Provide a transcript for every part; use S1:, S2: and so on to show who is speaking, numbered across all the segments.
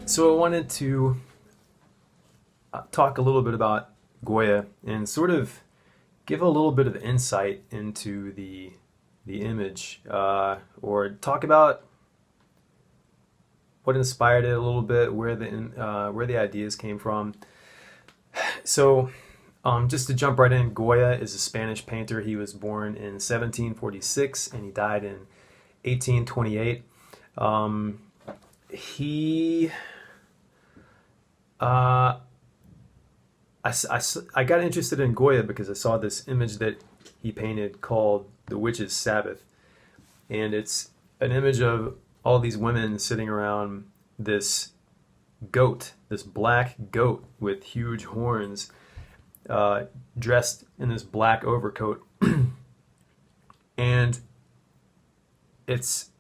S1: So I wanted to talk a little bit about Goya and sort of give a little bit of insight into the image, or talk about what inspired it a little bit, where the ideas came from. So, just to jump right in, Goya is a Spanish painter. He was born in 1746 and he died in 1828. He uh, I got interested in Goya because I saw this image that he painted called The Witch's Sabbath. And it's an image of all these women sitting around this goat, this black goat with huge horns, dressed in this black overcoat. And it's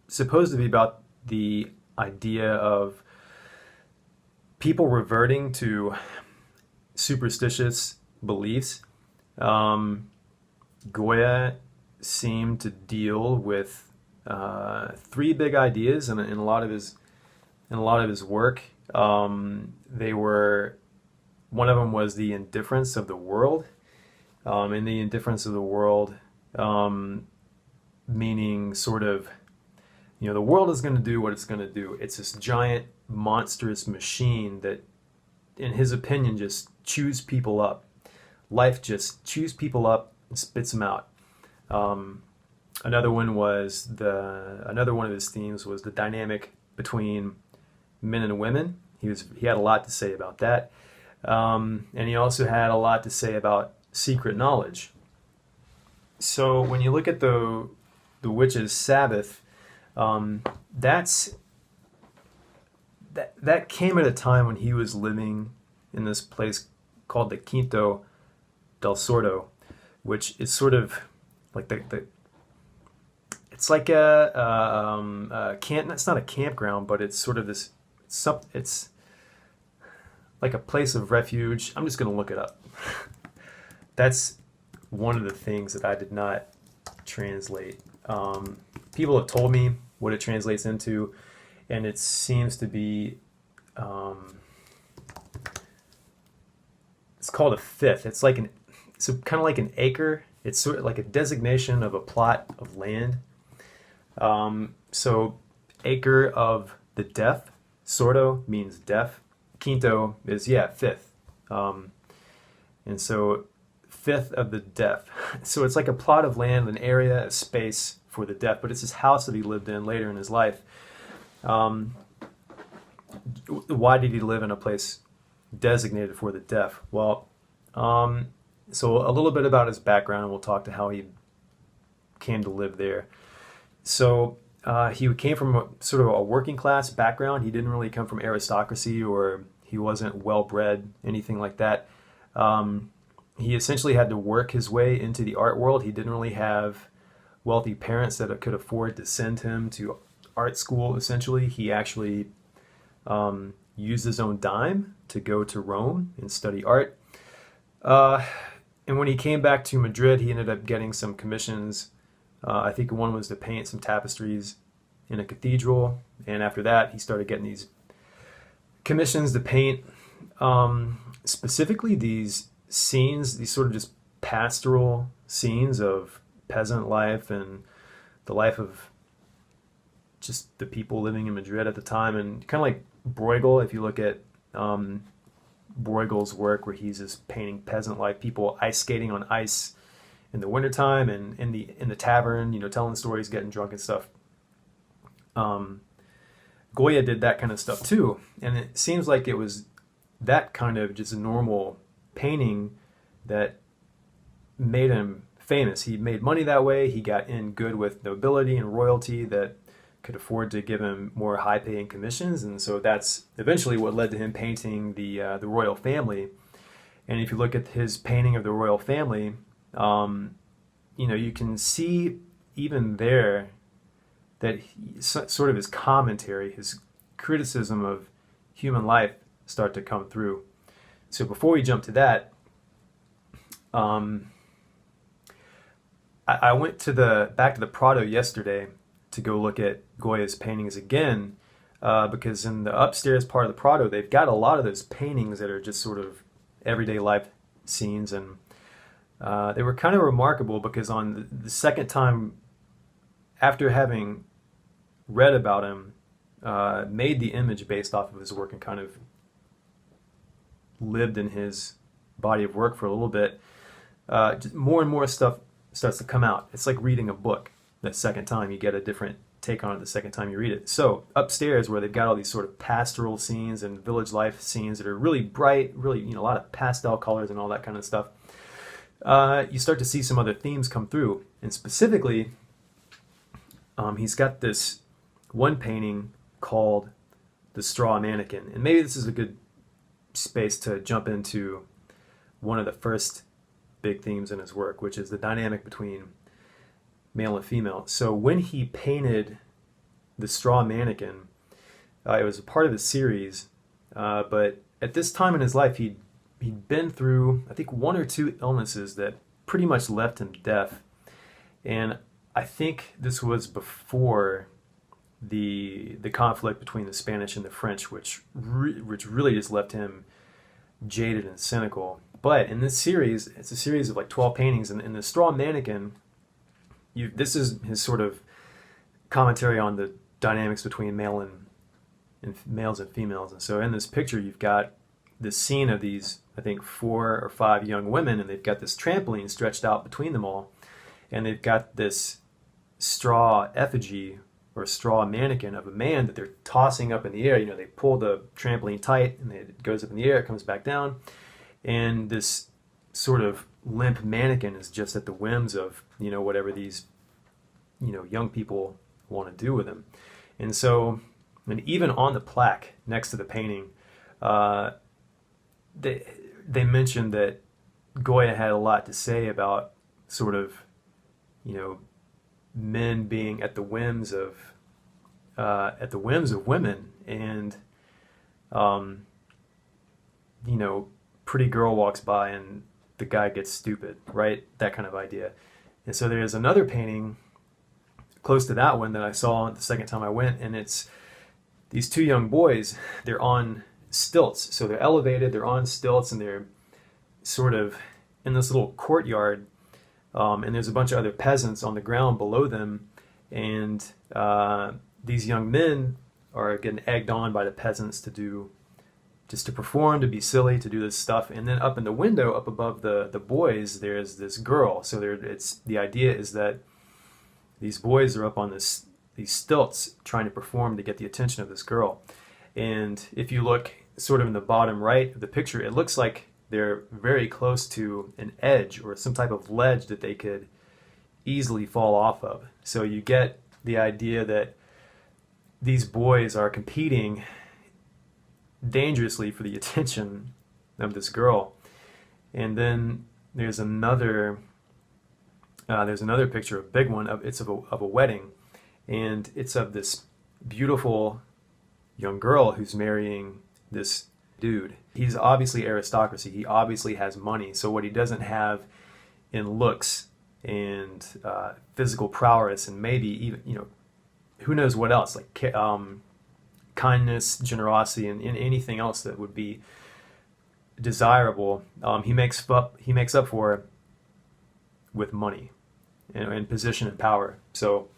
S1: supposed to be about the idea of people reverting to superstitious beliefs. Goya seemed to deal with three big ideas in a lot of his work. They were One of them was the indifference of the world, and the indifference of the world, meaning sort of, the world is going to do what it's going to do. It's this giant, monstrous machine that, in his opinion, just chews people up. Life just chews people up and spits them out. Another one of his themes was the dynamic between men and women. He had a lot to say about that, and he also had a lot to say about secret knowledge. So when you look at the Witch's Sabbath, that's that came at a time when he was living in this place called the Quinto del Sordo, which is sort of like the it's like a camp. It's not a campground, but it's sort of this. It's like a place of refuge. I'm just gonna look it up. That's one of the things that I did not translate. People have told me what it translates into, and it seems to be it's called a fifth. It's kind of like an acre. It's sort of like a designation of a plot of land. So acre of the deaf. Sordo means deaf. Quinto is, fifth. And so fifth of the deaf. So it's like a plot of land, an area, a space for the deaf, but it's his house that he lived in later in his life. Why did he live in a place designated for the deaf? Well, so a little bit about his background, and we'll talk to how he came to live there. So he came from sort of a working class background. He didn't really come from aristocracy, or he wasn't well bred, anything like that. He essentially had to work his way into the art world. He didn't really have wealthy parents that could afford to send him to art school. Essentially, he actually used his own dime to go to Rome and study art. And when he came back to Madrid, he ended up getting some commissions. I think one was to paint some tapestries in a cathedral, and after that, he started getting these commissions to paint specifically these scenes, these sort of just pastoral scenes of peasant life and the life of just the people living in Madrid at the time, and kind of like Bruegel. If you look at Bruegel's work, where he's just painting peasant life, people ice skating on ice in the wintertime, and in the tavern, telling stories, getting drunk and stuff. Goya did that kind of stuff too, and it seems like it was that kind of just a normal painting that made him famous. He made money that way. He got in good with nobility and royalty that could afford to give him more high-paying commissions, and so that's eventually what led to him painting the royal family. And if you look at his painting of the royal family, you can see even there that sort of his commentary, his criticism of human life start to come through. So before we jump to that, I went back to the Prado yesterday to go look at Goya's paintings again, because in the upstairs part of the Prado, they've got a lot of those paintings that are just sort of everyday life scenes, and they were kind of remarkable because on the second time, after having read about him, made the image based off of his work and kind of lived in his body of work for a little bit, just more and more stuff starts to come out. It's like reading a book. The second time you get a different take on it the second time you read it. So upstairs, where they've got all these sort of pastoral scenes and village life scenes that are really bright, really, a lot of pastel colors and all that kind of stuff, you start to see some other themes come through. And specifically, he's got this one painting called The Straw Mannequin. And maybe this is a good space to jump into one of the first big themes in his work, which is the dynamic between male and female. So when he painted The Straw Mannequin, it was a part of the series, but at this time in his life, he'd been through, I think, one or two illnesses that pretty much left him deaf. And I think this was before the conflict between the Spanish and the French, which really just left him jaded and cynical. But in this series, it's a series of like 12 paintings, and in The Straw Mannequin, this is his sort of commentary on the dynamics between males and females. And so in this picture, you've got this scene of these, I think, 4 or 5 young women, and they've got this trampoline stretched out between them all, and they've got this straw effigy or straw mannequin of a man that they're tossing up in the air. They pull the trampoline tight, and it goes up in the air, it comes back down, and this sort of limp mannequin is just at the whims of whatever these young people want to do with him. And so, and even on the plaque next to the painting, they mentioned that Goya had a lot to say about sort of men being at the whims of women, and pretty girl walks by and the guy gets stupid, right? That kind of idea. And so there's another painting close to that one that I saw the second time I went, and it's these 2 young boys. They're on stilts, so they're elevated, they're on stilts, and they're sort of in this little courtyard, and there's a bunch of other peasants on the ground below them, and these young men are getting egged on by the peasants to perform, to be silly, to do this stuff. And then up in the window, up above the boys, there's this girl. So the idea is that these boys are up on these stilts trying to perform to get the attention of this girl. And if you look sort of in the bottom right of the picture, it looks like they're very close to an edge or some type of ledge that they could easily fall off of. So you get the idea that these boys are competing dangerously for the attention of this girl. And then there's another picture, a big one, it's of a wedding, and it's of this beautiful young girl who's marrying this dude. He's obviously aristocracy. He obviously has money. So what he doesn't have in looks and physical prowess, and maybe even who knows what else, like kindness, generosity, and anything else that would be desirable, he makes up for with money and position and power. So,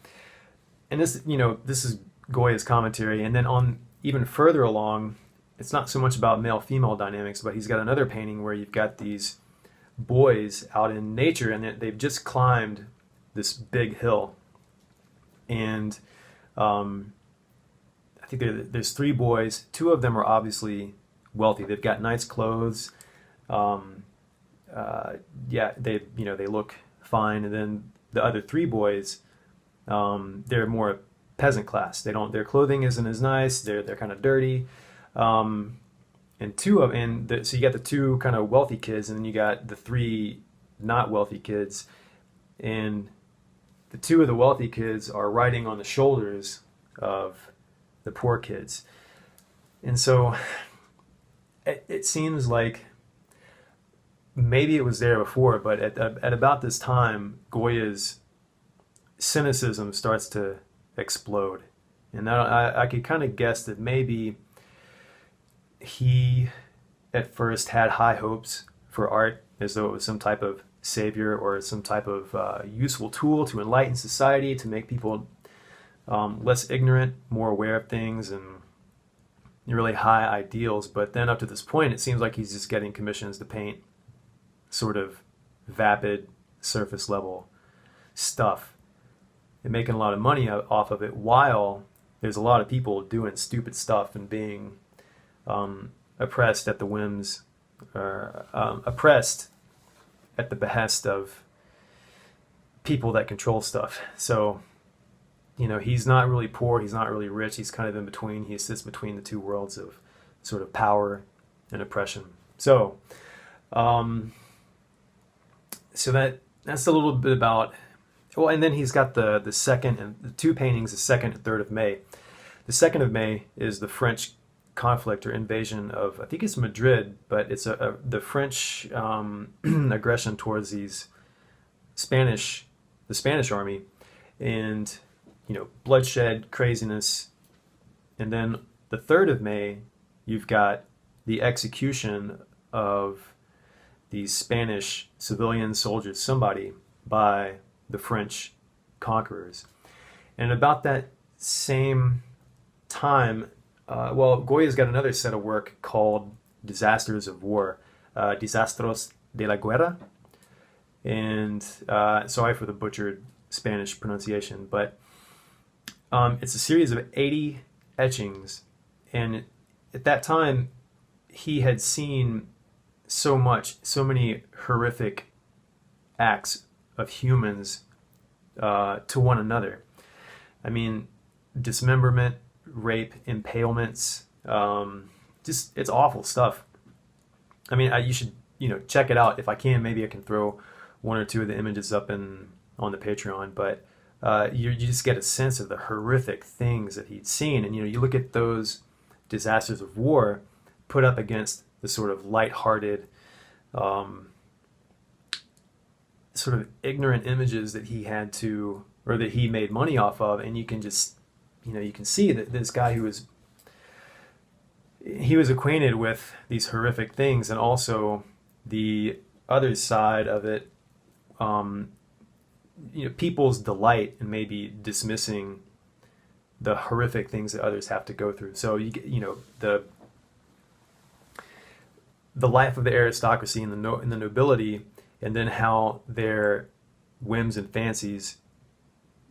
S1: and this is Goya's commentary. And then on even further along, it's not so much about male-female dynamics, but he's got another painting where you've got these boys out in nature, and they've just climbed this big hill, and I think there's 3 boys. 2 of them are obviously wealthy. They've got nice clothes. They look fine. And then the other 3 boys, they're more peasant class. Their clothing isn't as nice. They're kind of dirty. So you got the 2 kind of wealthy kids, and then you got the 3 not wealthy kids, and the 2 of the wealthy kids are riding on the shoulders of the poor kids. And so it seems like maybe it was there before, but at about this time, Goya's cynicism starts to explode, And I could kind of guess that maybe he at first had high hopes for art, as though it was some type of savior or some type of useful tool to enlighten society, to make people less ignorant, more aware of things, and really high ideals. But then up to this point, it seems like he's just getting commissions to paint sort of vapid, surface level stuff and making a lot of money off of it, while there's a lot of people doing stupid stuff and being oppressed at the whims, or oppressed at the behest of people that control stuff. So, you know, he's not really poor, he's not really rich, he's kind of in between. He sits between the two worlds of sort of power and oppression. So, that's a little bit about. Well, and then he's got the second and the two paintings, the 2nd and 3rd of May. The 2nd of May is the French conflict or invasion of, I think it's Madrid, but it's the French aggression towards the Spanish army, and you know, bloodshed, craziness. And then the 3rd of May, you've got the execution of these Spanish civilian soldiers, somebody, by the French conquerors. And about that same time, Goya's got another set of work called Disasters of War, Desastros de la Guerra. And sorry for the butchered Spanish pronunciation, but it's a series of 80 etchings. And at that time, he had seen so many horrific acts of humans to one another. I mean, dismemberment, rape, impalements, just it's awful stuff. I mean, you should, you know, check it out. If I can, maybe I can throw one or two of the images up on the Patreon. But you just get a sense of the horrific things that he'd seen, and you know, you look at those disasters of war put up against the sort of lighthearted, sort of ignorant images that he had to, or that he made money off of, and you can just, you know, you can see that this guy he was acquainted with these horrific things, and also the other side of it, you know, people's delight in maybe dismissing the horrific things that others have to go through. So you know, the life of the aristocracy and the nobility, and then how their whims and fancies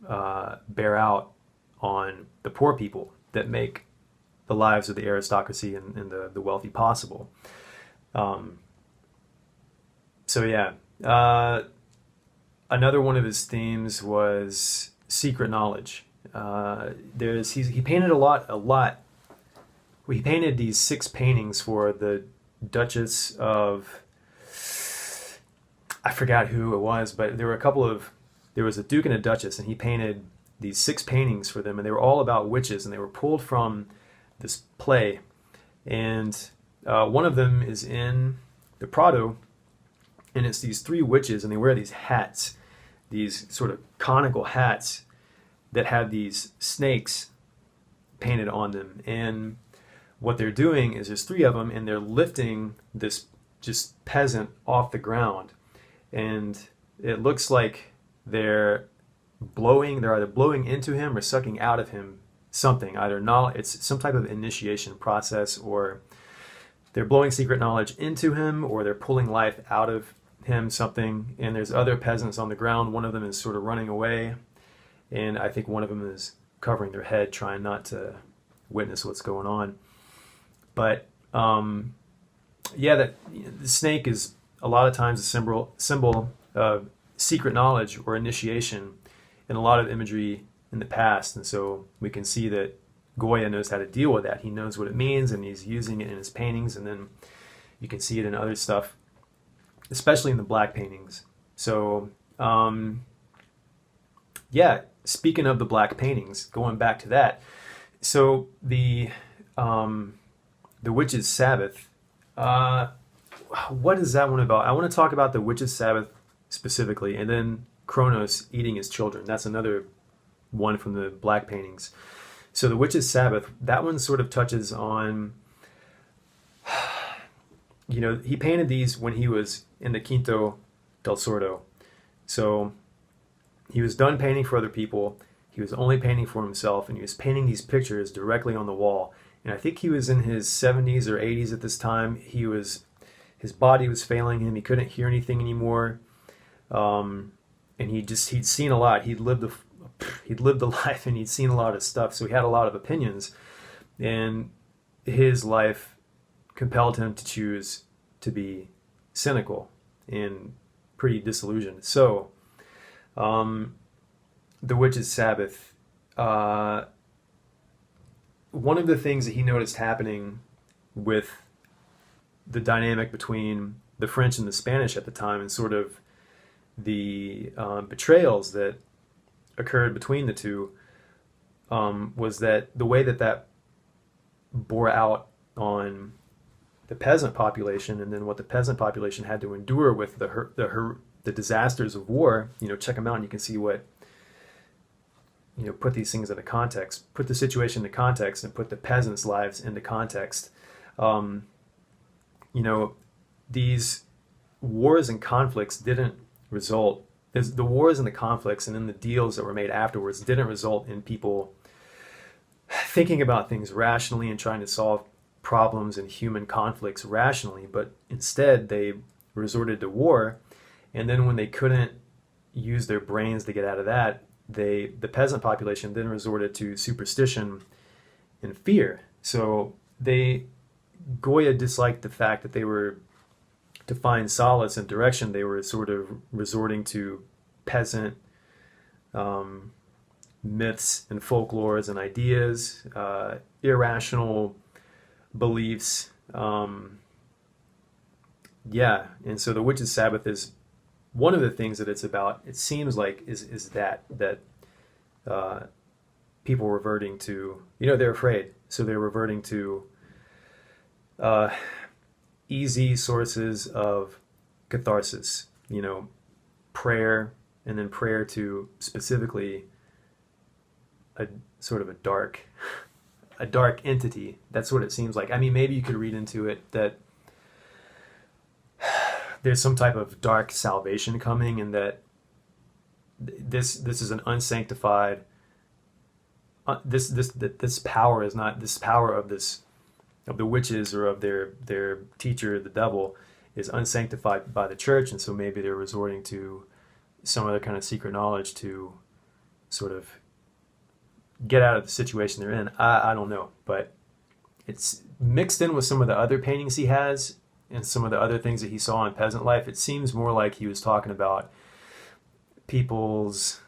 S1: bear out on the poor people that make the lives of the aristocracy and the wealthy possible. So yeah, another one of his themes was secret knowledge. He painted a lot. He painted these 6 paintings for the Duchess of, I forgot who it was, but there was a Duke and a Duchess, and he painted these 6 paintings for them, and they were all about witches, and they were pulled from this play. And one of them is in the Prado, and it's these 3 witches, and they wear these hats, these sort of conical hats that have these snakes painted on them. And what they're doing is there's 3 of them, and they're lifting this just peasant off the ground. And it looks like they're either blowing into him or sucking out of him something. It's some type of initiation process, or they're blowing secret knowledge into him, or they're pulling life out of him, something. And there's other peasants on the ground. One of them is sort of running away, and I think one of them is covering their head, trying not to witness what's going on. But the snake is a lot of times a symbol of secret knowledge or initiation in a lot of imagery in the past. And so we can see that Goya knows how to deal with that. He knows what it means, and he's using it in his paintings, and then you can see it in other stuff, especially in the black paintings. So speaking of the black paintings, going back to that, so the Witch's Sabbath, what is that one about? I want to talk about the Witch's Sabbath specifically, and then Kronos eating his children. That's another one from the black paintings. So the Witch's Sabbath, that one sort of touches on, he painted these when he was in the Quinto del Sordo. So he was done painting for other people. He was only painting for himself, and he was painting these pictures directly on the wall. And I think he was in his 70s or 80s at this time. His body was failing him. He couldn't hear anything anymore. And he'd seen a lot. He'd lived a life, and he'd seen a lot of stuff. So he had a lot of opinions, and his life compelled him to choose to be cynical and pretty disillusioned. So, the Witch's Sabbath, one of the things that he noticed happening with the dynamic between the French and the Spanish at the time, and sort of the betrayals that occurred between the two, was that the way that bore out on the peasant population, and then what the peasant population had to endure with the disasters of war. Check them out, and you can see what, put these things into context, put the situation into context, and put the peasants' lives into context. These wars and conflicts didn't result, the wars and the conflicts and then the deals that were made afterwards didn't result in people thinking about things rationally and trying to solve problems and human conflicts rationally, but instead they resorted to war. And then when they couldn't use their brains to get out of that, the peasant population then resorted to superstition and fear. So Goya disliked the fact that they were, to find solace and direction, they were sort of resorting to peasant myths and folklores and ideas, irrational beliefs. And so the Witch's Sabbath is one of the things that it's about. It seems like is that people reverting to, they're afraid, so they're reverting to easy sources of catharsis, prayer, and then prayer to specifically a sort of a dark entity. That's what it seems like. I mean, maybe you could read into it that there's some type of dark salvation coming, and that this is an unsanctified, this power is not, this power of the witches or of their teacher, the devil, is unsanctified by the church, and so maybe they're resorting to some other kind of secret knowledge to sort of get out of the situation they're in. I don't know, but it's mixed in with some of the other paintings he has and some of the other things that he saw in peasant life. It seems more like he was talking about people's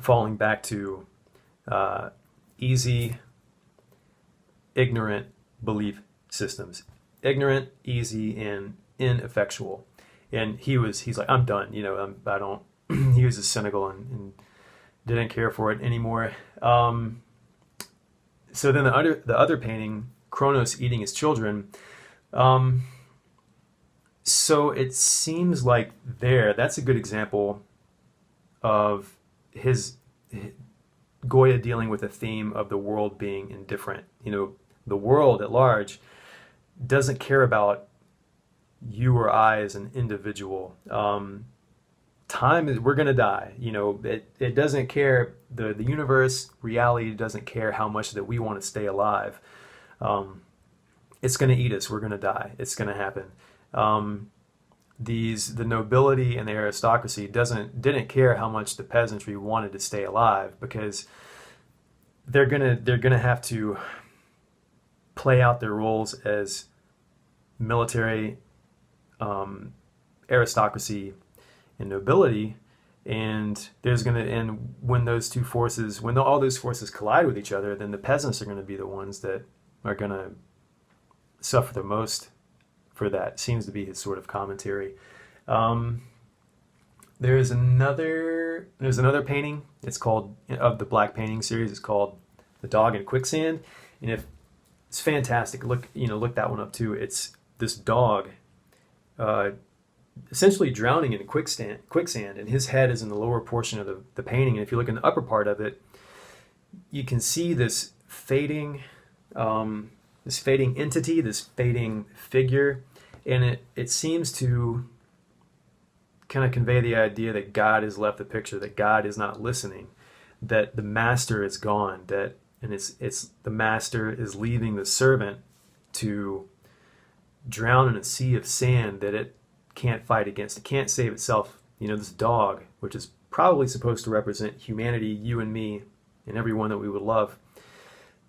S1: falling back to easy, ignorant belief systems. Ignorant, easy, and ineffectual. And he's like, I'm done. I don't. He was just cynical and didn't care for it anymore. So then the other painting, Kronos eating his children. So it seems like that's a good example of Goya dealing with a theme of the world being indifferent. The world at large doesn't care about you or I as an individual. Time is, we're going to die. It doesn't care. The universe, reality doesn't care how much that we want to stay alive. It's going to eat us. We're going to die. It's going to happen. The nobility and the aristocracy didn't care how much the peasantry wanted to stay alive, because they're gonna have to play out their roles as military, aristocracy, and nobility, and when all those forces collide with each other, then the peasants are going to be the ones that are going to suffer the most for that. Seems to be his sort of commentary. There's another painting. It's called, of the black painting series, it's called The Dog in Quicksand, and it's fantastic. Look that one up too. It's this dog essentially drowning in quicksand, and his head is in the lower portion of the painting. And if you look in the upper part of it, you can see this fading entity, this fading figure, and it seems to kind of convey the idea that God has left the picture, that God is not listening, that the master is gone, and it's the master is leaving the servant to drown in a sea of sand that it can't fight against. It can't save itself. This dog, which is probably supposed to represent humanity, you and me, and everyone that we would love,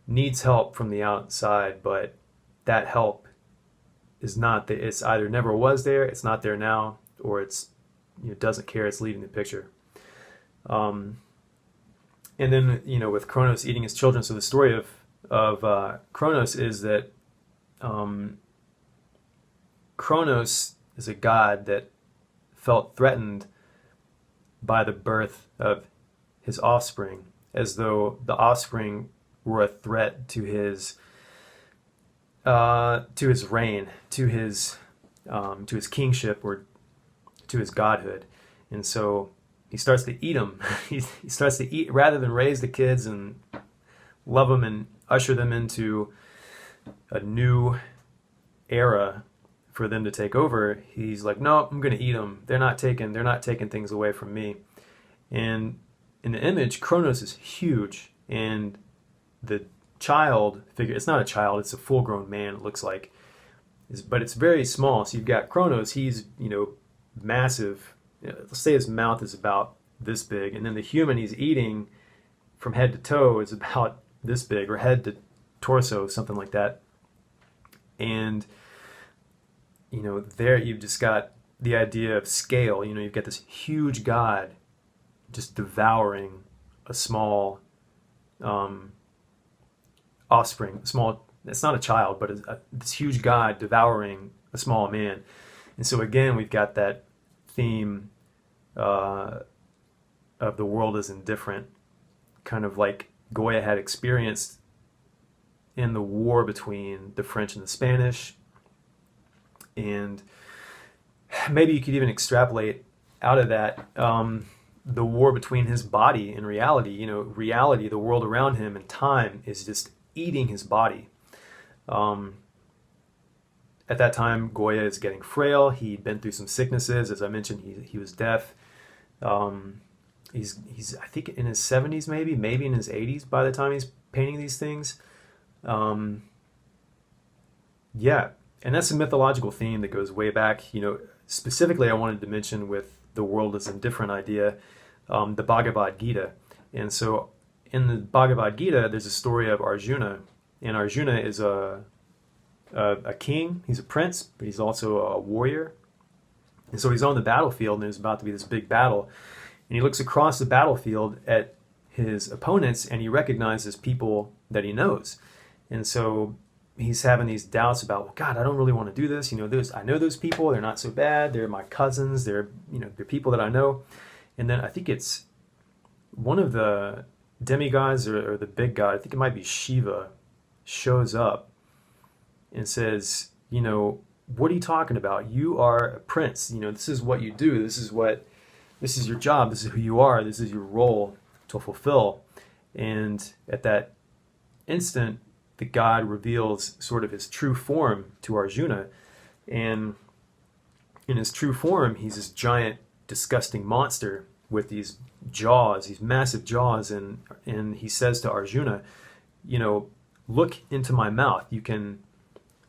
S1: needs help from the outside, but that help is not that. It's either never was there, it's not there now, or it's doesn't care. It's leaving the picture. And then with Kronos eating his children. So the story of Kronos is that Kronos is a god that felt threatened by the birth of his offspring, as though the offspring were a threat to his reign, to his kingship, or to his godhood. And so he starts to eat them. He starts to eat rather than raise the kids and love them and usher them into a new era for them to take over. He's like, no, I'm going to eat them. They're not taking things away from me. And in the image, Kronos is huge, and the child figure, it's not a child, it's a full-grown man, it looks like, but it's very small. So you've got Kronos, he's massive. Let's say his mouth is about this big, and then the human he's eating from head to toe is about this big, or head to torso, something like that. And there you've just got the idea of scale. You've got this huge god just devouring a small offspring, it's not a child, but this huge god devouring a small man. And so again, we've got that theme of the world is indifferent, kind of like Goya had experienced in the war between the French and the Spanish. And maybe you could even extrapolate out of that the war between his body and reality. Reality, the world around him, and time is just eating his body. At that time, Goya is getting frail. He'd been through some sicknesses. As I mentioned, he was deaf. He's I think in his 70s, maybe in his 80s by the time he's painting these things. Yeah, and that's a mythological theme that goes way back. Specifically, I wanted to mention with the world is indifferent idea, the Bhagavad Gita. And so in the Bhagavad Gita, there's a story of Arjuna, and Arjuna is a king. He's a prince, but he's also a warrior. And so he's on the battlefield, and there's about to be this big battle. And he looks across the battlefield at his opponents, and he recognizes people that he knows. And so he's having these doubts about, well, God, I don't really want to do this. I know those people. They're not so bad. They're my cousins. They're people that I know. And then I think it's one of the demigods or the big god, I think it might be Shiva, shows up and says, what are you talking about? You are a prince. This is what you do. This is your job. This is who you are. This is your role to fulfill. And at that instant, the god reveals sort of his true form to Arjuna. And in his true form, he's this giant, disgusting monster with these jaws, these massive jaws. And he says to Arjuna, look into my mouth. You can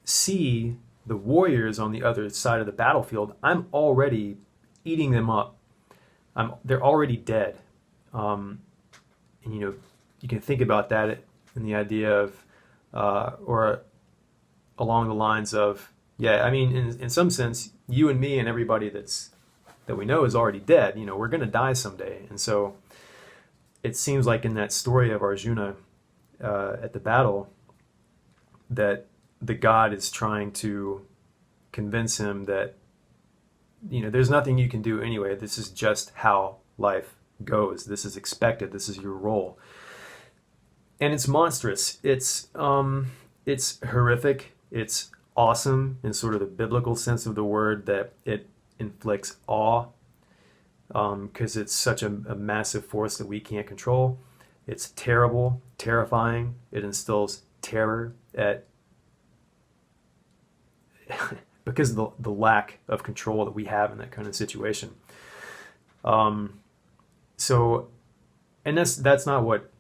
S1: see the warriors on the other side of the battlefield. I'm already eating them up. They're already dead. And you can think about that in the idea of, or along the lines of, in some sense, you and me and everybody that we know is already dead. We're going to die someday. And so it seems like in that story of Arjuna at the battle, that the god is trying to convince him that, there's nothing you can do anyway. This is just how life goes. This is expected. This is your role. And it's monstrous. It's horrific. It's awesome in sort of the biblical sense of the word, that it inflicts awe, because it's such a massive force that we can't control. It's terrible, terrifying. It instills terror at because of the lack of control that we have in that kind of situation. So, and that's not what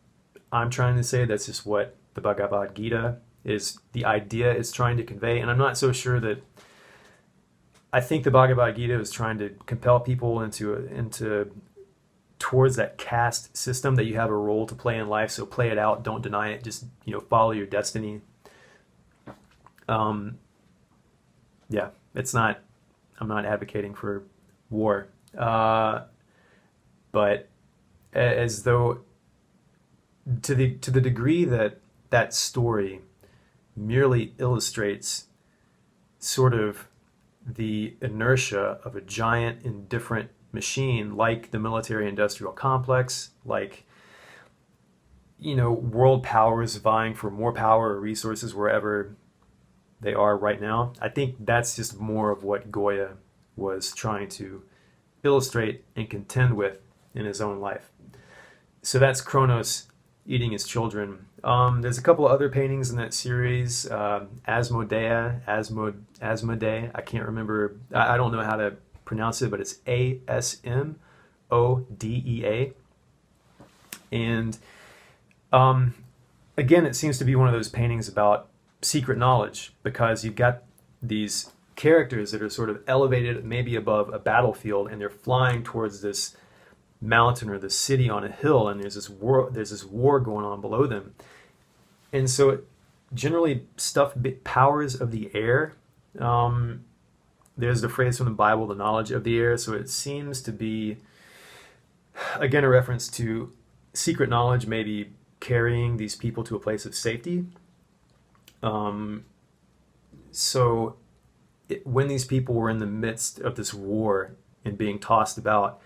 S1: I'm trying to say. That's just what the Bhagavad Gita is. The idea it's trying to convey, and I'm not so sure that. I think the Bhagavad Gita is trying to compel people into towards that caste system, that you have a role to play in life. So play it out. Don't deny it. Just follow your destiny. Yeah, it's not. I'm not advocating for war, but as though to the degree that that story merely illustrates sort of the inertia of a giant indifferent machine, like the military industrial complex, like world powers vying for more power or resources wherever they are right now. I think that's just more of what Goya was trying to illustrate and contend with in his own life. So that's Kronos eating his children. There's a couple of other paintings in that series. Asmodee. I can't remember. I don't know how to pronounce it, but it's Asmodea. And again, it seems to be one of those paintings about secret knowledge, because you've got these characters that are sort of elevated maybe above a battlefield, and they're flying towards this mountain or this city on a hill, and there's this war going on below them. And so generally stuff powers of the air. There's the phrase from the Bible, the knowledge of the air. So it seems to be again a reference to secret knowledge, maybe carrying these people to a place of safety. When these people were in the midst of this war and being tossed about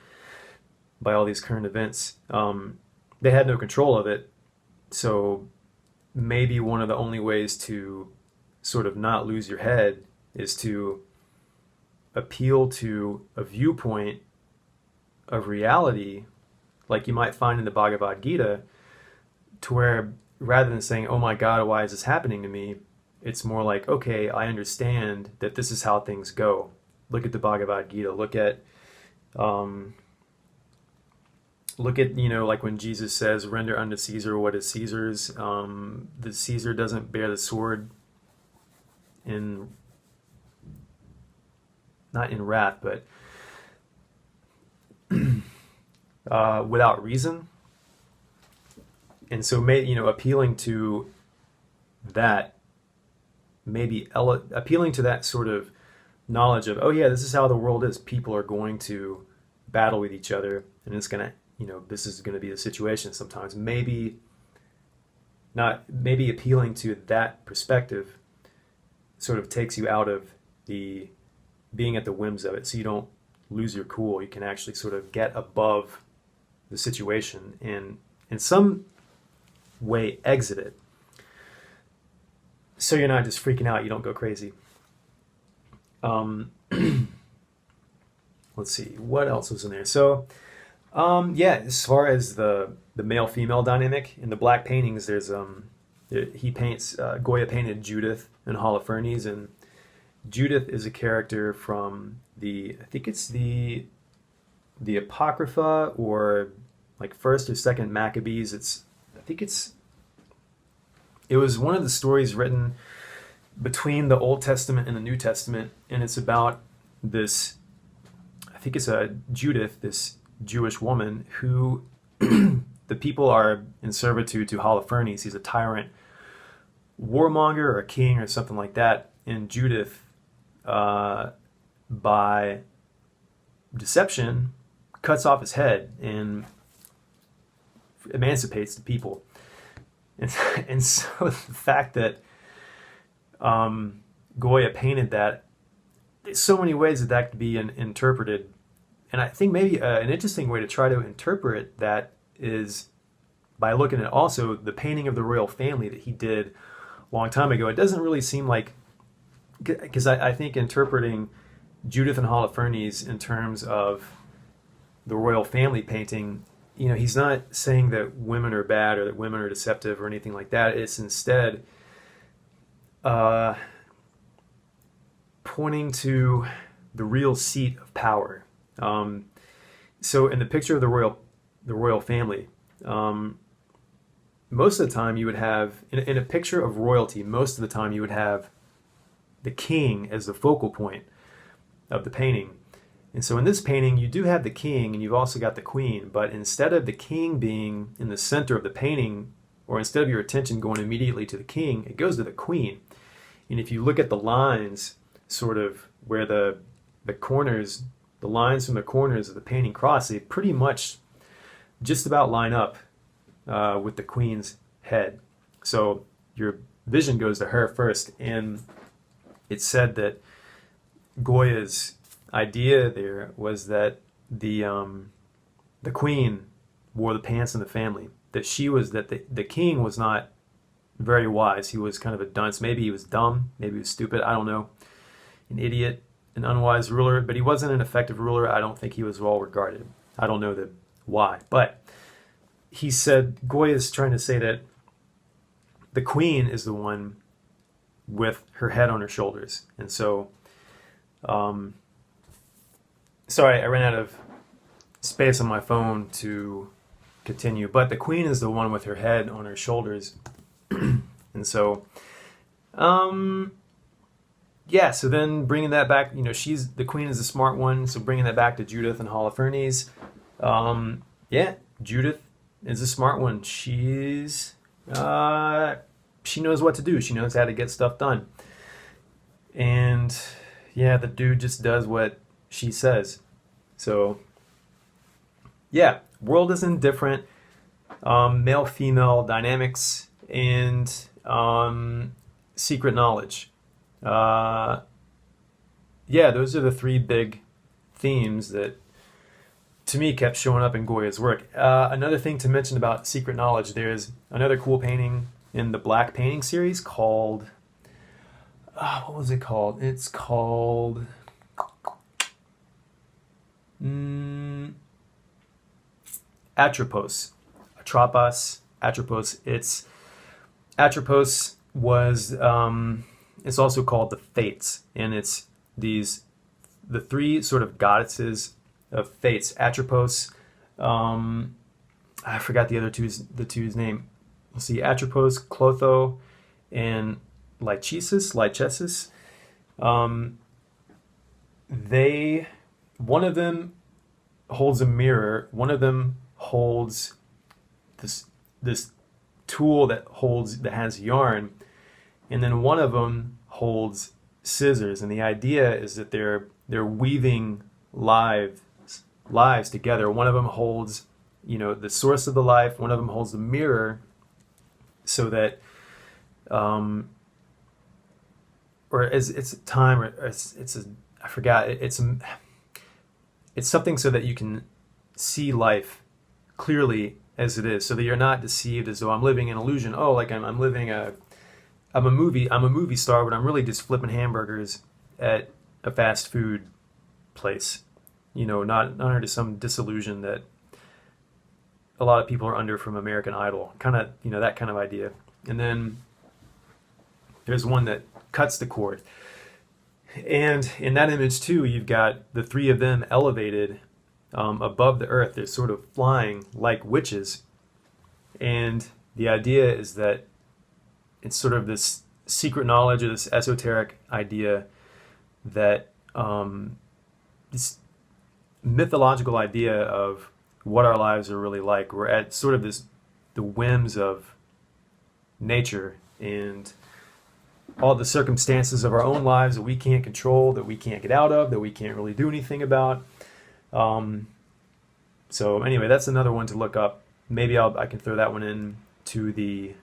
S1: by all these current events, they had no control of it. So maybe one of the only ways to sort of not lose your head is to appeal to a viewpoint of reality, like you might find in the Bhagavad Gita, to where rather than saying, oh my God, why is this happening to me? It's more like, okay, I understand that this is how things go. Look at the Bhagavad Gita. Look at, like when Jesus says, render unto Caesar what is Caesar's. The Caesar doesn't bear the sword not in wrath, but without reason. And so, appealing to that, maybe appealing to that sort of knowledge of, oh yeah, this is how the world is. People are going to battle with each other, and it's gonna, this is gonna be the situation sometimes. Maybe appealing to that perspective sort of takes you out of the being at the whims of it, so you don't lose your cool. You can actually sort of get above the situation and in some way exit it, so you're not just freaking out, you don't go crazy. Let's see, what else was in there? So as far as the male-female dynamic in the black paintings, there's Goya painted Judith and Holofernes, and Judith is a character from I think it's the Apocrypha, or like first or second Maccabees. It was one of the stories written between the Old Testament and the New Testament, and it's about this, I think it's Judith, this Jewish woman who the people are in servitude to Holofernes. He's a tyrant warmonger or a king or something like that, and Judith, by deception, cuts off his head and emancipates the people. And so the fact that Goya painted that, there's so many ways that could be interpreted. And I think maybe an interesting way to try to interpret that is by looking at also the painting of the royal family that he did a long time ago. It doesn't really seem like, because I think interpreting Judith and Holofernes in terms of the royal family painting he's not saying that women are bad or that women are deceptive or anything like that. It's instead uh, pointing to the real seat of power. So in the picture of the royal family, most of the time you would have in a picture of royalty. Most of the time you would have the king as the focal point of the painting. And so in this painting, you do have the king and you've also got the queen, but instead of the king being in the center of the painting, or instead of your attention going immediately to the king, it goes to the queen. And if you look at the lines, sort of where the corners, the lines from the corners of the painting cross, they pretty much just about line up with the queen's head. So your vision goes to her first, and it's said that Goya's idea there was that the queen wore the pants in the family. That the king was not very wise. He was kind of a dunce. Maybe he was dumb. Maybe he was stupid. I don't know. An idiot, an unwise ruler. But he wasn't an effective ruler. I don't think he was well regarded. I don't know why. But he said, Goya is trying to say that the queen is the one with her head on her shoulders. And so, sorry, I ran out of space on my phone to continue, but the queen is the one with her head on her shoulders. And so, yeah, so then bringing that back, the queen is the smart one, so bringing that back to Judith and Holofernes, yeah, Judith is a smart one. She knows what to do. She knows how to get stuff done. And yeah, the dude just does what she says. So yeah, world is indifferent, male-female dynamics, and secret knowledge. Yeah, those are the three big themes that to me kept showing up in Goya's work. Another thing to mention about secret knowledge, there's another cool painting in the Black painting series called, what was it called? It's called Atropos. Atropos. Atropos was, it's also called the Fates, and it's the three sort of goddesses of Fates. Atropos, I forgot the two's name. Let's see, Atropos, Clotho, and Lychesis. One of them holds a mirror. One of them holds this tool that has yarn, and then one of them holds scissors. And the idea is that they're weaving lives together. One of them holds, the source of the life. One of them holds the mirror, so that, or it's time, or I forgot. It's something so that you can see life clearly as it is, so that you're not deceived as though I'm living an illusion. Oh, like I'm a movie star, but I'm really just flipping hamburgers at a fast food place. Not under some disillusion that a lot of people are under from American Idol, kind of, that kind of idea. And then there's one that cuts the cord. And in that image too, you've got the three of them elevated above the earth. They're sort of flying like witches. And the idea is that it's sort of this secret knowledge, or this esoteric idea that this mythological idea of what our lives are really like. We're at sort of the whims of nature and all the circumstances of our own lives that we can't control, that we can't get out of, that we can't really do anything about. So anyway, that's another one to look up. Maybe I can throw that one in to the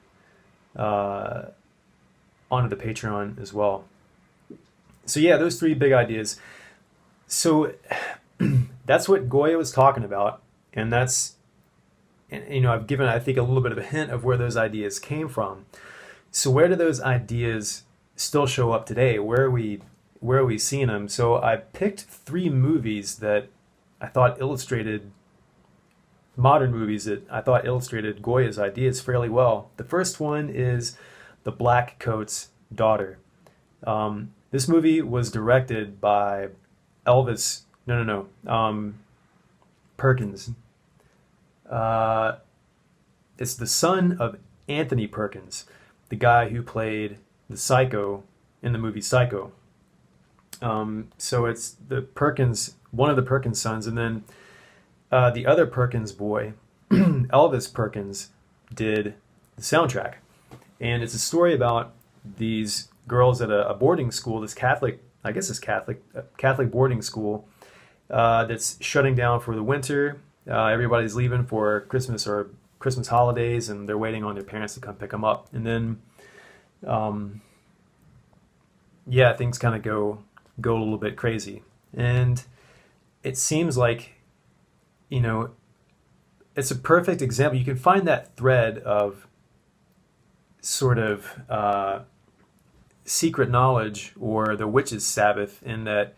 S1: onto the Patreon as well. So yeah, those three big ideas. So that's what Goya was talking about, and I've given, I think, a little bit of a hint of where those ideas came from. So where do those ideas still show up today? Where are we seeing them? So I picked three movies that I thought illustrated modern movies that I thought illustrated Goya's ideas fairly well. The first one is The Black Coat's Daughter. This movie was directed by Elvis. No. Perkins. It's the son of Anthony Perkins, the guy who played the Psycho in the movie Psycho. So it's the Perkins, one of the Perkins sons, and then the other Perkins boy, Elvis Perkins, did the soundtrack. And it's a story about these girls at a boarding school, this Catholic, I guess it's Catholic boarding school that's shutting down for the winter. Everybody's leaving for Christmas or Christmas holidays, and they're waiting on their parents to come pick them up. And then, things kind of go a little bit crazy. And it seems like, it's a perfect example. You can find that thread of sort of secret knowledge or the witch's Sabbath, in that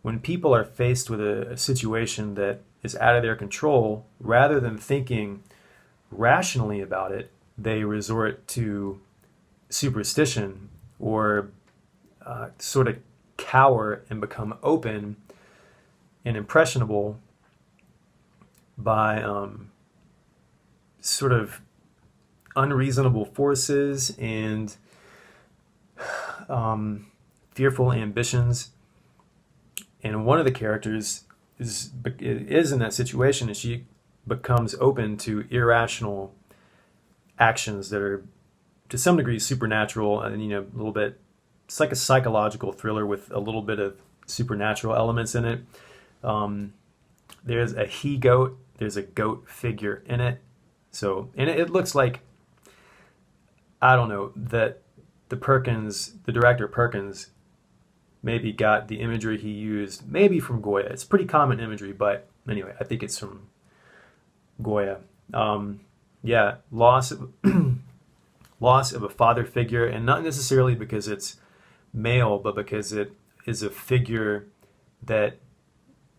S1: when people are faced with a situation that is out of their control, rather than thinking rationally about it, they resort to superstition or sort of cower and become open and impressionable by sort of unreasonable forces and fearful ambitions. And one of the characters is in that situation, and she becomes open to irrational actions that are to some degree supernatural, and a little bit, it's like a psychological thriller with a little bit of supernatural elements in it. There's a he-goat, there's a goat figure in it. So, and it looks like, I don't know, that the director Perkins, maybe got the imagery he used, maybe from Goya. It's pretty common imagery, but anyway, I think it's from Goya. Loss of a father figure, and not necessarily because it's male, but because it is a figure that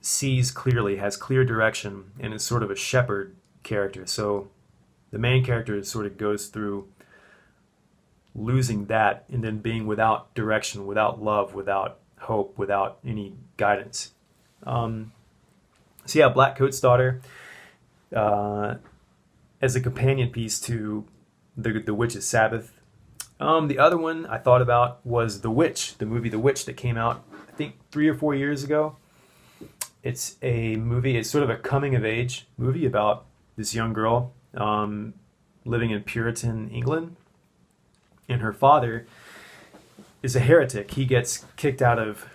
S1: sees clearly, has clear direction, and is sort of a shepherd character. So the main character sort of goes through losing that, and then being without direction, without love, without hope, without any guidance. Black Coat's Daughter, as a companion piece to the Witch's Sabbath. The other one I thought about was The Witch, the movie The Witch that came out, I think, 3 or 4 years ago. It's a movie, it's sort of a coming-of-age movie about this young girl living in Puritan England. And her father is a heretic. He gets kicked out of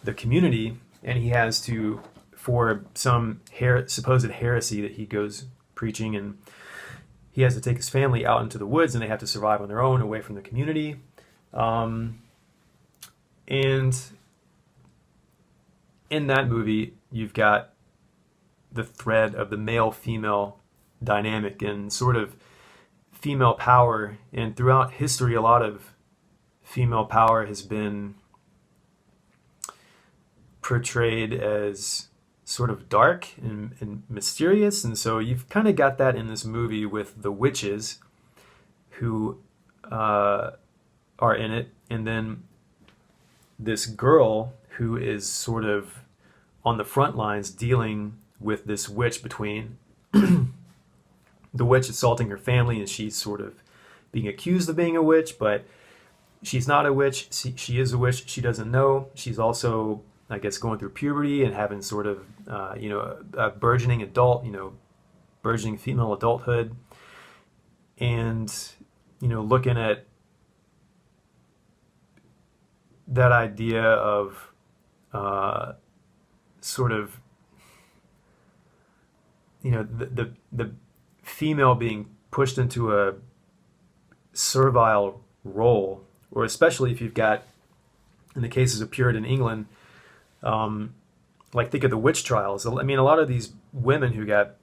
S1: the community, and he has to, for some supposed heresy that he goes preaching, and he has to take his family out into the woods, and they have to survive on their own, away from the community. And in that movie, you've got the thread of the male-female dynamic and sort of female power. And throughout history, a lot of female power has been portrayed as sort of dark and mysterious. And so you've kind of got that in this movie with the witches who are in it, and then this girl who is sort of on the front lines dealing with this witch, between the witch assaulting her family, and she's sort of being accused of being a witch, but she's not a witch. She is a witch. She doesn't know. She's also, I guess, going through puberty and having sort of, a burgeoning burgeoning female adulthood, and, looking at that idea of sort of, the female being pushed into a servile role, or especially if you've got, in the cases of Puritan England, like think of the witch trials. I mean, a lot of these women who got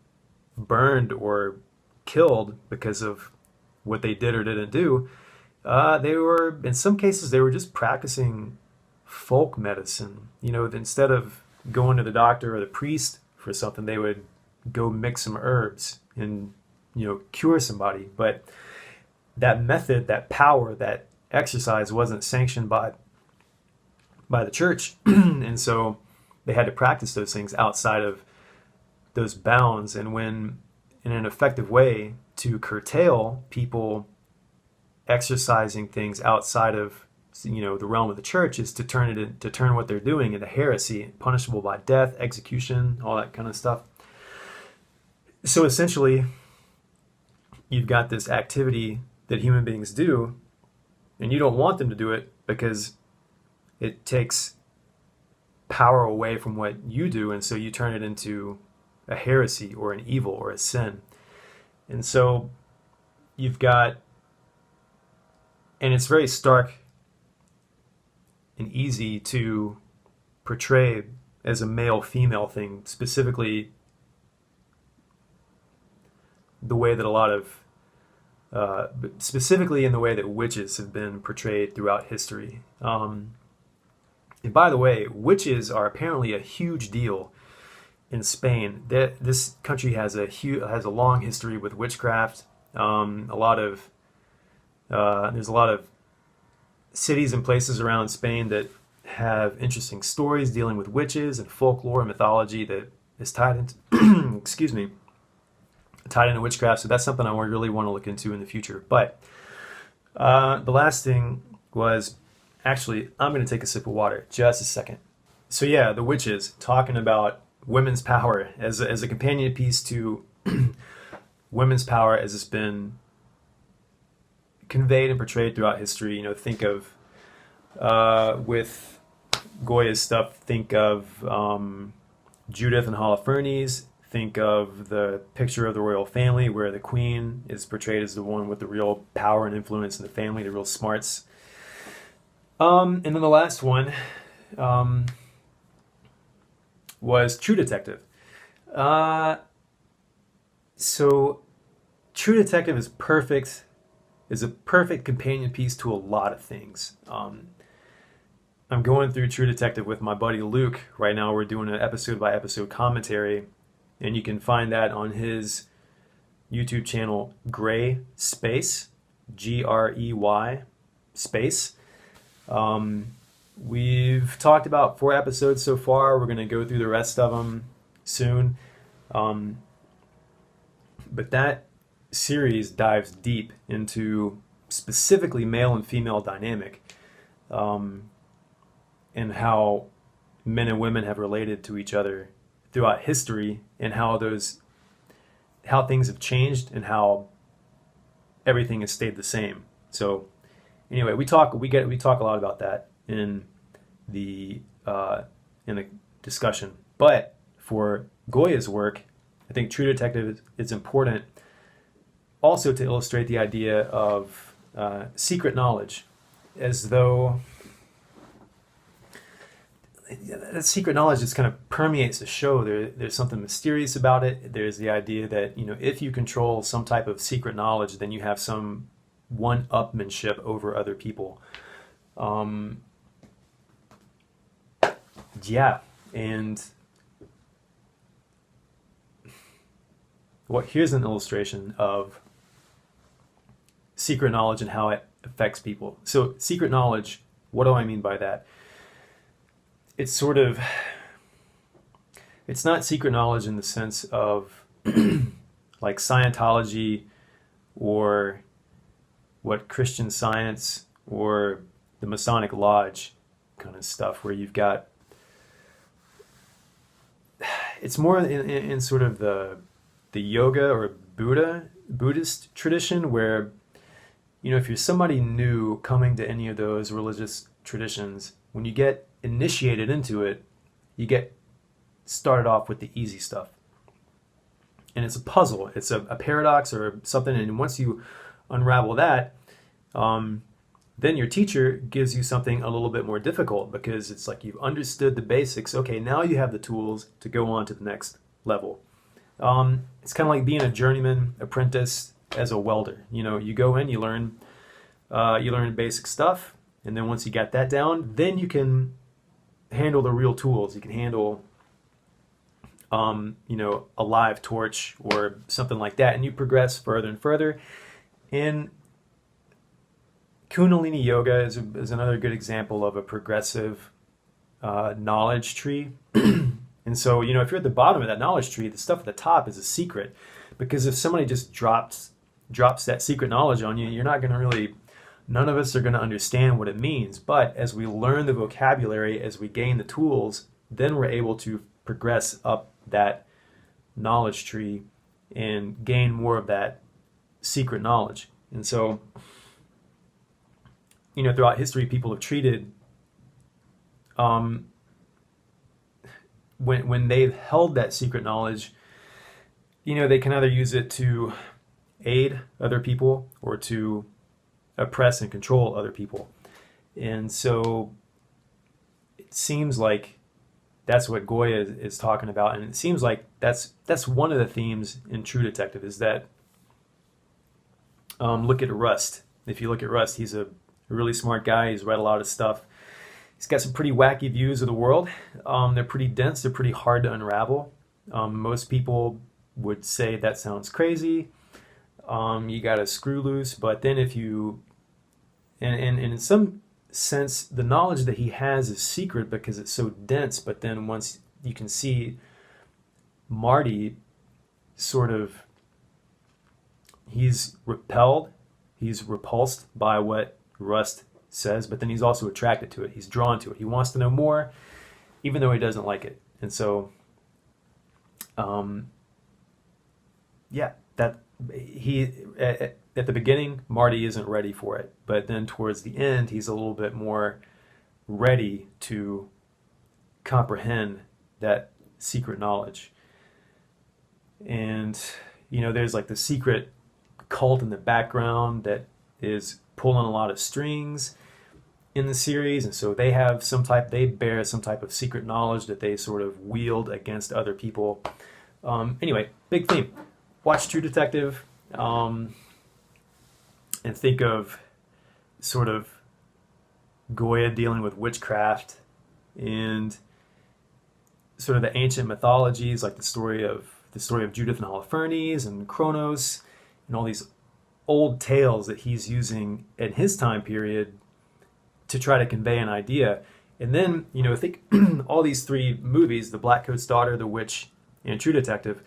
S1: burned or killed because of what they did or didn't do, they were, in some cases, they were just practicing folk medicine. Instead of going to the doctor or the priest for something, they would go mix some herbs and, cure somebody. But that method, that power, that exercise wasn't sanctioned by the church. And so they had to practice those things outside of those bounds. And when, in an effective way, to curtail people exercising things outside of the realm of the church is to turn what they're doing into heresy, punishable by death, execution, all that kind of stuff. So essentially, you've got this activity that human beings do, and you don't want them to do it because it takes power away from what you do, and so you turn it into a heresy or an evil or a sin. And so you've got, and it's very stark and easy to portray as a male-female thing, specifically the way that a lot of specifically in the way that witches have been portrayed throughout history. And by the way, witches are apparently a huge deal in Spain. This country has a long history with witchcraft. There's a lot of cities and places around Spain that have interesting stories dealing with witches and folklore and mythology that is tied into excuse me, tied into witchcraft. So that's something I really want to look into in the future. But the last thing was, actually, I'm going to take a sip of water. Just a second. So yeah, the witches, talking about women's power as a companion piece to women's power as it's been conveyed and portrayed throughout history. Think of with Goya's stuff, think of Judith and Holofernes. Think of the picture of the royal family where the queen is portrayed as the one with the real power and influence in the family, the real smarts. And then the last one was True Detective. So True Detective is a perfect companion piece to a lot of things. I'm going through True Detective with my buddy Luke. Right now we're doing an episode by episode commentary, and you can find that on his YouTube channel, Grey Space, Grey Space. We've talked about 4 episodes so far. We're going to go through the rest of them soon. But that series dives deep into specifically male and female dynamic, and how men and women have related to each other throughout history, and how things have changed and how everything has stayed the same. So anyway, we talk a lot about that in the discussion. But for Goya's work, I think True Detective is important also to illustrate the idea of secret knowledge, as though that secret knowledge just kind of permeates the show. There's something mysterious about it. There's the idea that, if you control some type of secret knowledge, then you have some one-upmanship over other people. Yeah, and here's an illustration of secret knowledge and how it affects people. So secret knowledge, what do I mean by that? It's not secret knowledge in the sense of like Scientology or what Christian Science or the Masonic Lodge kind of stuff, where you've got, it's more in sort of the yoga or Buddhist tradition, where, if you're somebody new coming to any of those religious traditions, when you get initiated into it, you get started off with the easy stuff. And it's a puzzle. It's a paradox or something. And once you unravel that, then your teacher gives you something a little bit more difficult, because it's like you've understood the basics. Okay, now you have the tools to go on to the next level. It's kind of like being a journeyman apprentice as a welder. You go in, you learn basic stuff, and then once you got that down, then you can handle the real tools. You can handle a live torch or something like that, and you progress further and further. And Kundalini Yoga is another good example of a progressive knowledge tree. And so, if you're at the bottom of that knowledge tree, the stuff at the top is a secret. Because if somebody just drops that secret knowledge on you, you're not going to really, none of us are going to understand what it means. But as we learn the vocabulary, as we gain the tools, then we're able to progress up that knowledge tree and gain more of that secret knowledge. And so, throughout history, people have treated, when they've held that secret knowledge, they can either use it to aid other people or to oppress and control other people. And so it seems like that's what Goya is talking about. And it seems like that's one of the themes in True Detective is that, look at Rust. If you look at Rust, he's a really smart guy. He's read a lot of stuff. He's got some pretty wacky views of the world. They're pretty dense. They're pretty hard to unravel. Most people would say that sounds crazy. You got to screw loose. But then if you, and in some sense, the knowledge that he has is secret because it's so dense. But then once you can see Marty sort of, he's repelled, he's repulsed by what Rust says, but then he's also attracted to it. He's drawn to it. He wants to know more, even though he doesn't like it. And so, that he at the beginning, Marty isn't ready for it, but then towards the end, he's a little bit more ready to comprehend that secret knowledge. And there's like the secret cult in the background that is pulling a lot of strings in the series, and so they bear some type of secret knowledge that they sort of wield against other people. Anyway, big theme. Watch True Detective, and think of sort of Goya dealing with witchcraft and sort of the ancient mythologies, like the story of Judith and Holofernes and Kronos, and all these old tales that he's using in his time period to try to convey an idea. And then, I think all these three movies, The Blackcoat's Daughter, The Witch, and True Detective,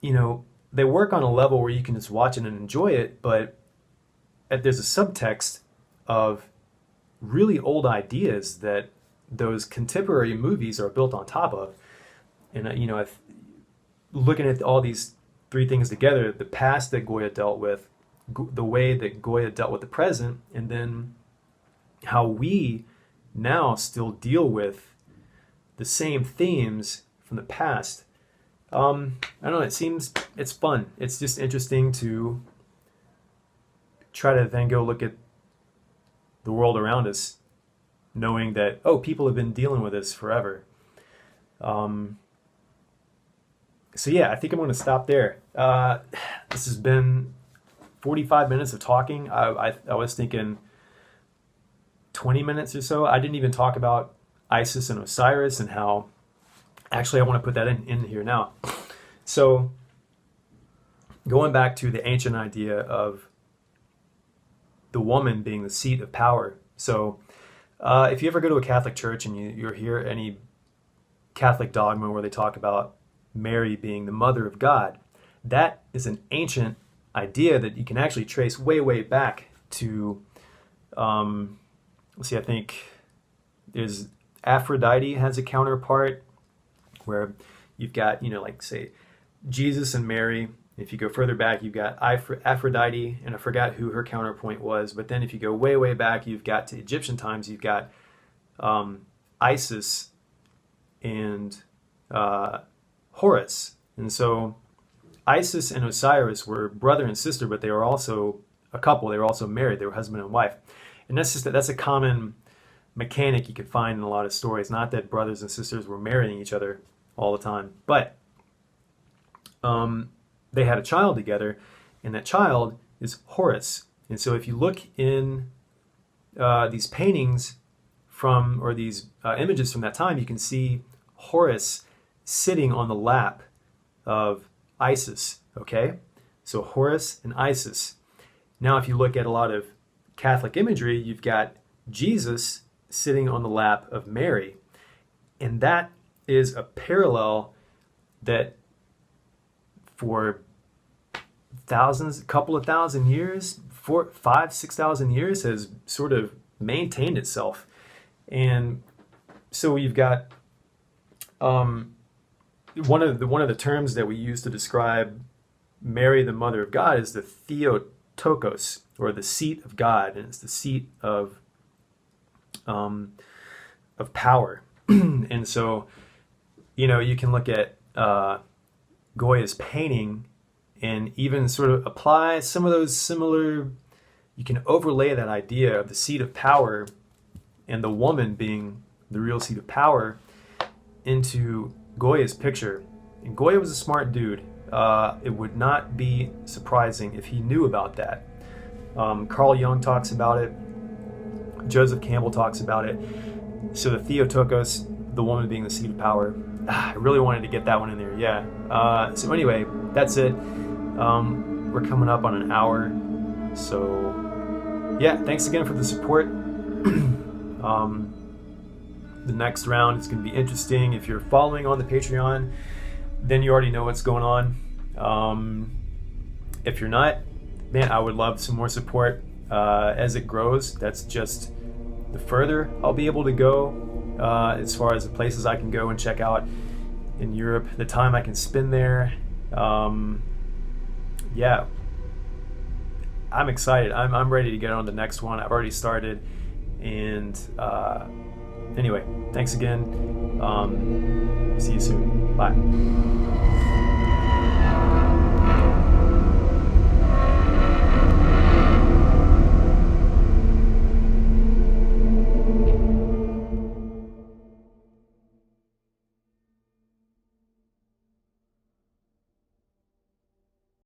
S1: they work on a level where you can just watch it and enjoy it, but there's a subtext of really old ideas that those contemporary movies are built on top of. And, looking at all these three things together, the past that Goya dealt with, the way that Goya dealt with the present, and then how we now still deal with the same themes from the past. I don't know, it's fun. It's just interesting to try to then go look at the world around us, knowing that, people have been dealing with this forever. So yeah, I think I'm going to stop there. This has been 45 minutes of talking. I was thinking 20 minutes or so. I didn't even talk about Isis and Osiris and how, actually I want to put that in here now. So going back to the ancient idea of the woman being the seat of power. So if you ever go to a Catholic church and you hear any Catholic dogma where they talk about Mary being the mother of God, that is an ancient idea that you can actually trace way, way back to, I think there's Aphrodite has a counterpart where you've got, like say Jesus and Mary. If you go further back, you've got Aphrodite, and I forgot who her counterpoint was. But then if you go way, way back, you've got to Egyptian times, you've got Isis and Horus. And so Isis and Osiris were brother and sister, but they were also a couple. They were also married. They were husband and wife. And that's a common mechanic you could find in a lot of stories. Not that brothers and sisters were marrying each other all the time, but they had a child together, and that child is Horus. And so if you look in these paintings or these images from that time, you can see Horus sitting on the lap of Isis, okay? So Horus and Isis. Now, if you look at a lot of Catholic imagery, you've got Jesus sitting on the lap of Mary. And that is a parallel that for thousands, a couple of thousand years, 6,000 years has sort of maintained itself. And so you've got one of the terms that we use to describe Mary, the Mother of God, is the Theotokos, or the seat of God, and it's the seat of power. And so, you can look at Goya's painting and even sort of apply some of those similar. You can overlay that idea of the seat of power and the woman being the real seat of power into Goya's picture. And Goya was a smart dude. It would not be surprising if he knew about that. Carl Jung talks about it. Joseph Campbell talks about it. So the Theotokos, the woman being the seat of power. I really wanted to get that one in there, yeah. So anyway, that's it. We're coming up on an hour. So, yeah, thanks again for the support. The next round is going to be interesting. If you're following on the Patreon, then you already know what's going on. If you're not, man, I would love some more support as it grows. That's just the further I'll be able to go as far as the places I can go and check out in Europe, the time I can spend there. Yeah, I'm excited. I'm ready to get on the next one. I've already started. And anyway, thanks again. See you soon. Bye.